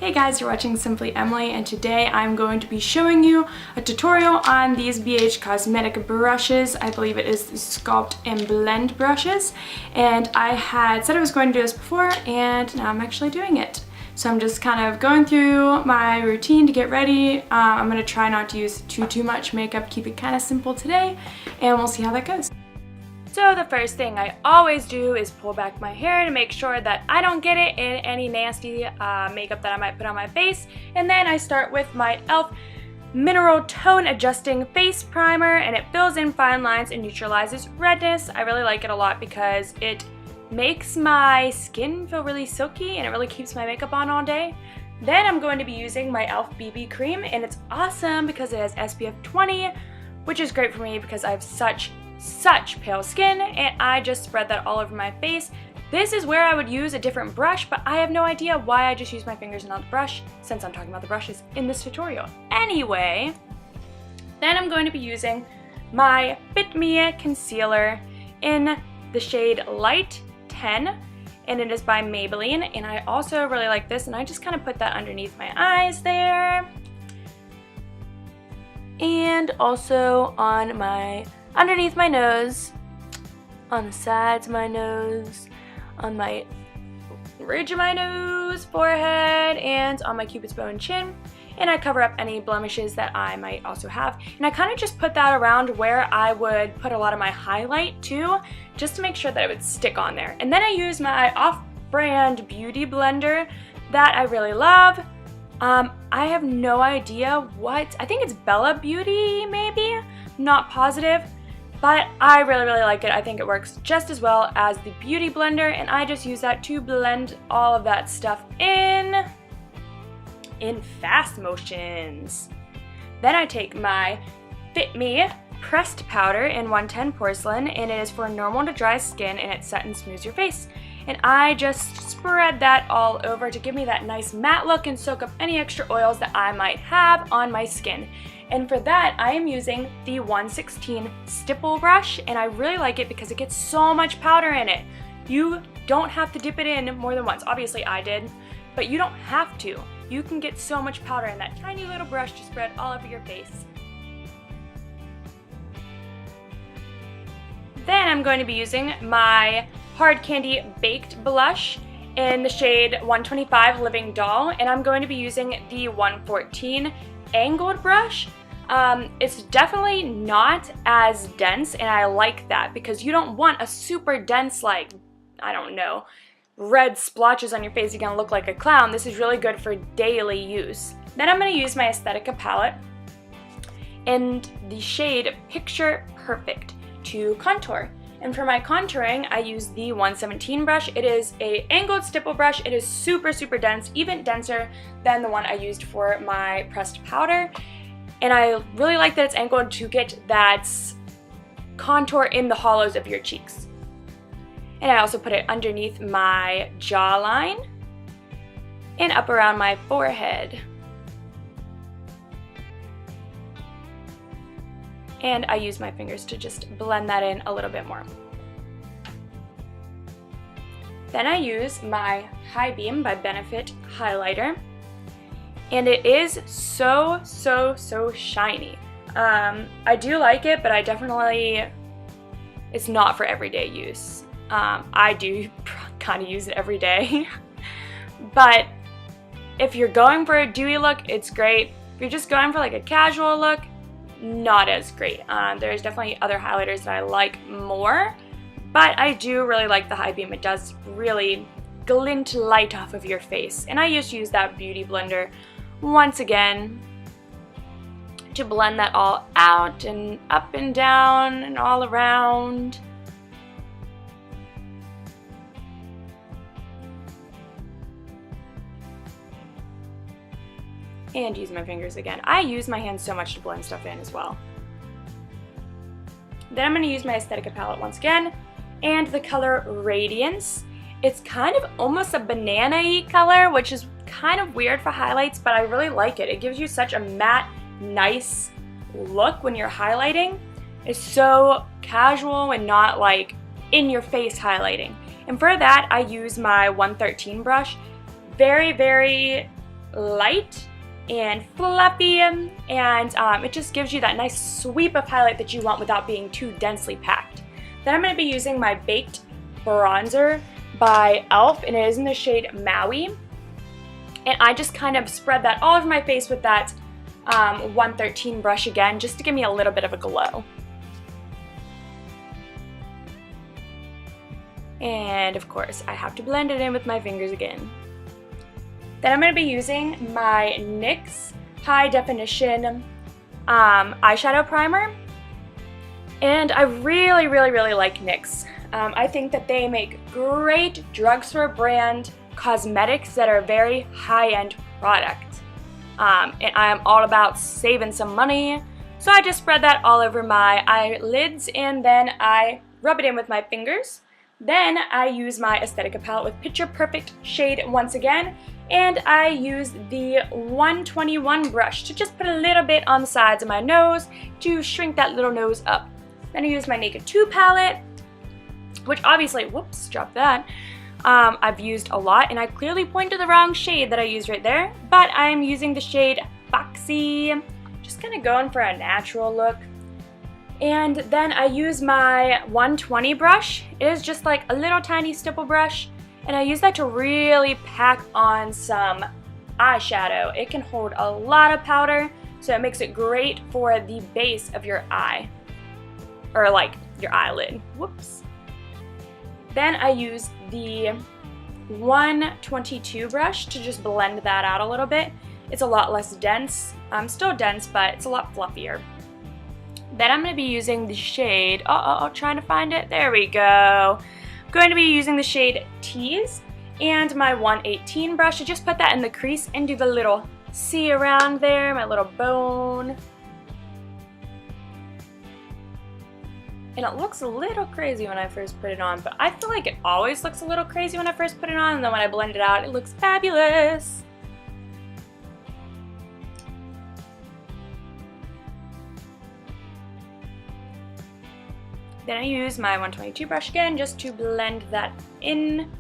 Hey guys, you're watching SimplyEmuhlee, and today I'm going to be showing you a tutorial on these BH Cosmetic brushes. I believe it is the Sculpt and Blend brushes, and I had said I was going to do this before, and now I'm actually doing it. So I'm just kind of going through my routine to get ready. I'm going to try not to use too much makeup, keep it kind of simple today, and we'll see how that goes. So the first thing I always do is pull back my hair to make sure that I don't get it in any nasty makeup that I might put on my face. And then I start with my e.l.f. Mineral Tone Adjusting Face Primer, and it fills in fine lines and neutralizes redness. I really like it a lot because it makes my skin feel really silky and it really keeps my makeup on all day. Then I'm going to be using my e.l.f. BB Cream, and it's awesome because it has SPF 20, which is great for me because I have such pale skin, and I just spread that all over my face. This is where I would use a different brush, but I have no idea why I just use my fingers and not the brush, since I'm talking about the brushes in this tutorial. Anyway, then I'm going to be using my Fit Me concealer in the shade Light 10, and it is by Maybelline, and I also really like this, and I just kind of put that underneath my eyes there, and also on my underneath my nose, on the sides of my nose, on my ridge of my nose, forehead, and on my cupid's bow and chin. And I cover up any blemishes that I might also have. And I kind of just put that around where I would put a lot of my highlight too, just to make sure that it would stick on there. And then I use my off-brand beauty blender that I really love. I have no idea what, I think it's Bella Beauty maybe, not positive. But I really like it. I think it works just as well as the Beauty Blender, and I just use that to blend all of that stuff in fast motions. Then I take my Fit Me pressed powder in 110 Porcelain, and it is for normal to dry skin, and it set and smooths your face. And I just spread that all over to give me that nice matte look and soak up any extra oils that I might have on my skin. And for that, I am using the 116 stipple brush, and I really like it because it gets so much powder in it. You don't have to dip it in more than once. Obviously I did, but you don't have to. You can get so much powder in that tiny little brush to spread all over your face. Then I'm going to be using my Hard Candy Baked Blush in the shade 125 Living Doll, and I'm going to be using the 114 Angled brush. It's definitely not as dense, and I like that because you don't want a super dense, like, I don't know, red splotches on your face. You're gonna look like a clown. This is really good for daily use. Then I'm gonna use my Aesthetica palette in the shade Picture Perfect to contour. And for my contouring, I use the 117 brush. It is a angled stipple brush. It is super dense, even denser than the one I used for my pressed powder. And I really like that it's angled to get that contour in the hollows of your cheeks. And I also put it underneath my jawline and up around my forehead. And I use my fingers to just blend that in a little bit more. Then I use my High Beam by Benefit highlighter. And it is so shiny. I do like it, but I definitely, it's not for everyday use. I do kind of use it every day. But if you're going for a dewy look, it's great. If you're just going for like a casual look, not as great. There's definitely other highlighters that I like more, but I do really like the High Beam. It does really glint light off of your face. And I just use that Beauty Blender once again to blend that all out and up and down and all around. And use my fingers again. I use my hands so much to blend stuff in as well. Then I'm going to use my Aesthetica palette once again, and the color Radiance. It's kind of almost a banana-y color, which is kind of weird for highlights, but I really like it. It gives you such a matte, nice look when you're highlighting. It's so casual and not like in your face highlighting. And for that, I use my 113 brush. Very light and fluffy, and it just gives you that nice sweep of highlight that you want without being too densely packed. Then I'm going to be using my Baked Bronzer by e.l.f. and it is in the shade Maui. And I just kind of spread that all over my face with that 113 brush again, just to give me a little bit of a glow. And of course, I have to blend it in with my fingers again. Then I'm going to be using my NYX High Definition Eyeshadow Primer. And I really like NYX. I think that they make great drugstore brand cosmetics that are very high-end product. And I am all about saving some money. So I just spread that all over my eyelids and then I rub it in with my fingers. Then I use my Aesthetica palette with Picture Perfect shade once again, and I use the 121 brush to just put a little bit on the sides of my nose to shrink that little nose up. Then I use my Naked 2 palette, which obviously, whoops, dropped that, I've used a lot, and I clearly pointed the wrong shade that I used right there, but I'm using the shade Foxy, just kind of going for a natural look. And then I use my 120 brush. It is just like a little tiny stipple brush, and I use that to really pack on some eyeshadow. It can hold a lot of powder, so it makes it great for the base of your eye, or like your eyelid. Whoops. Then I use the 122 brush to just blend that out a little bit. It's a lot less dense. Still dense, but it's a lot fluffier. Then I'm going to be using the shade, trying to find it, there we go. I'm going to be using the shade Tease and my 118 brush to just put that in the crease and do the little C around there, my little bone. And it looks a little crazy when I first put it on, but I feel like it always looks a little crazy when I first put it on, and then when I blend it out, it looks fabulous. Then I use my 122 brush again just to blend that in.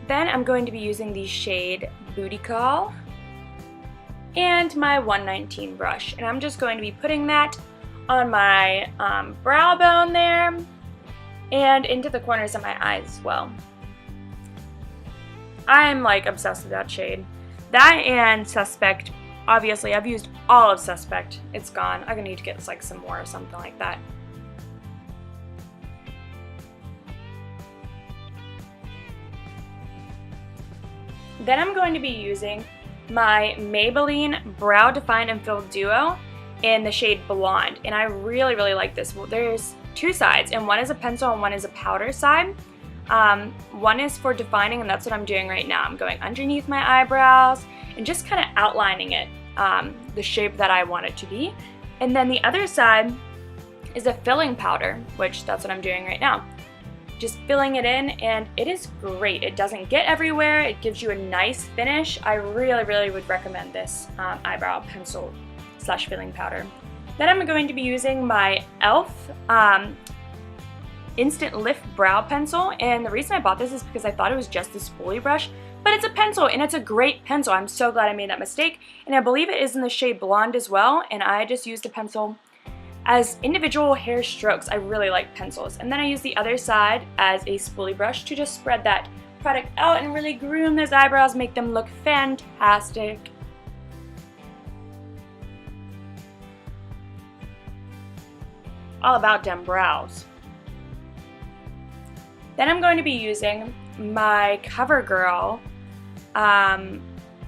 Then I'm going to be using the shade Booty Call and my 119 brush, and I'm just going to be putting that on my brow bone there and into the corners of my eyes as well. I'm like obsessed with that shade. That and Suspect. Obviously, I've used all of Suspect. It's gone. I'm gonna need to get like some more or something like that. Then I'm going to be using my Maybelline Brow Define and Fill Duo in the shade Blonde, and I really like this. Well, there's two sides, and one is a pencil and one is a powder side. One is for defining, and that's what I'm doing right now. I'm going underneath my eyebrows and just kind of outlining it, the shape that I want it to be. And then the other side is a filling powder, which that's what I'm doing right now. Just filling it in, and it is great. It doesn't get everywhere. It gives you a nice finish. I really would recommend this eyebrow pencil slash filling powder. Then I'm going to be using my e.l.f. Instant Lift Brow Pencil, and the reason I bought this is because I thought it was just a spoolie brush, but it's a pencil, and it's a great pencil. I'm so glad I made that mistake, and I believe it is in the shade Blonde as well, and I just used the pencil as individual hair strokes. I really like pencils. And then I use the other side as a spoolie brush to just spread that product out and really groom those eyebrows, make them look fantastic. All about them brows. Then I'm going to be using my CoverGirl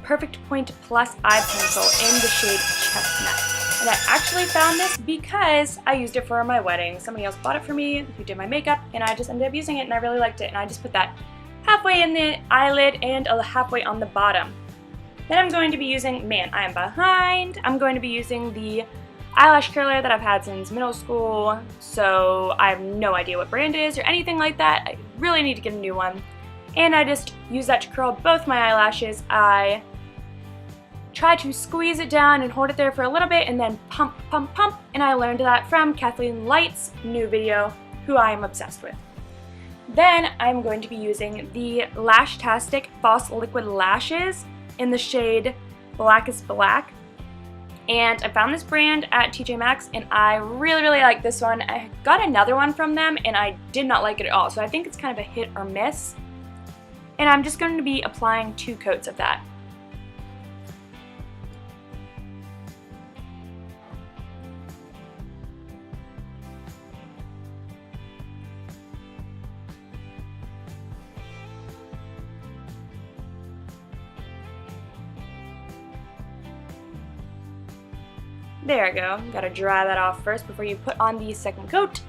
Perfect Point Plus Eye Pencil in the shade Chestnut. And I actually found this because I used it for my wedding. Somebody else bought it for me who did my makeup, and I just ended up using it, and I really liked it. And I just put that halfway in the eyelid and halfway on the bottom. Then I'm going to be using, man, I am behind. I'm going to be using the eyelash curler that I've had since middle school, so I have no idea what brand it is or anything like that. I really need to get a new one. And I just use that to curl both my eyelashes. I try to squeeze it down and hold it there for a little bit and then pump, pump, pump. And I learned that from Kathleen Light's new video, who I am obsessed with. Then I'm going to be using the Lashtastic False Liquid Lashes in the shade Blackest Black. And I found this brand at TJ Maxx and I really like this one. I got another one from them and I did not like it at all. So I think it's kind of a hit or miss. And I'm just going to be applying 2 coats of that. There we go. Gotta dry that off first before you put on the second coat.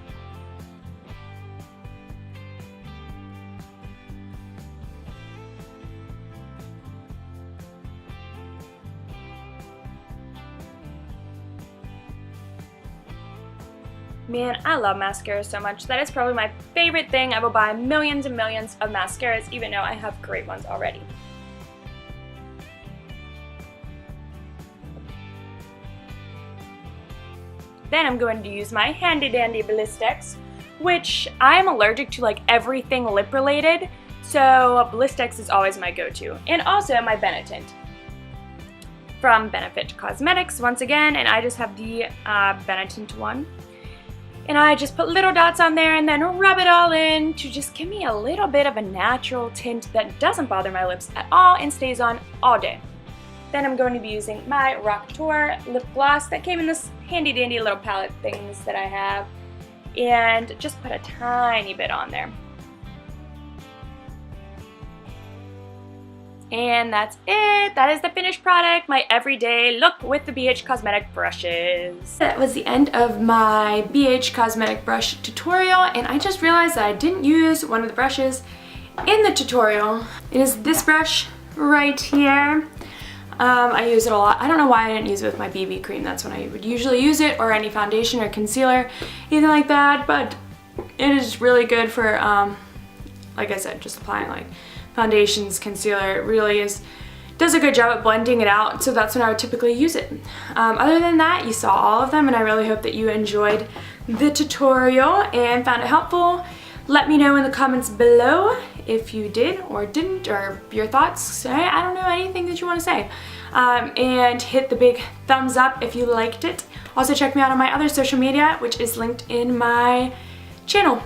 Man, I love mascara so much. That is probably my favorite thing. I will buy millions and millions of mascaras, even though I have great ones already. Then I'm going to use my handy dandy Blistex, which I'm allergic to like everything lip related, so Blistex is always my go-to. And also my Benetint from Benefit Cosmetics once again, and I just have the Benetint one. And I just put little dots on there and then rub it all in to just give me a little bit of a natural tint that doesn't bother my lips at all and stays on all day. Then I'm going to be using my Rock Tour lip gloss that came in this handy dandy little palette things that I have, and just put a tiny bit on there. And that's it. That is the finished product, my everyday look with the BH Cosmetic brushes. That was the end of my BH Cosmetic brush tutorial, and I just realized that I didn't use one of the brushes in the tutorial. It is this brush right here. I use it a lot. I don't know why I didn't use it with my BB cream. That's when I would usually use it, or any foundation or concealer, anything like that. But it is really good for, like I said, just applying like foundations, concealer. It really does a good job at blending it out. So that's when I would typically use it. Other than that, you saw all of them, and I really hope that you enjoyed the tutorial and found it helpful. Let me know in the comments below if you did or didn't, or your thoughts. I don't know, anything that you want to say. And hit the big thumbs up if you liked it. Also check me out on my other social media, which is linked in my channel.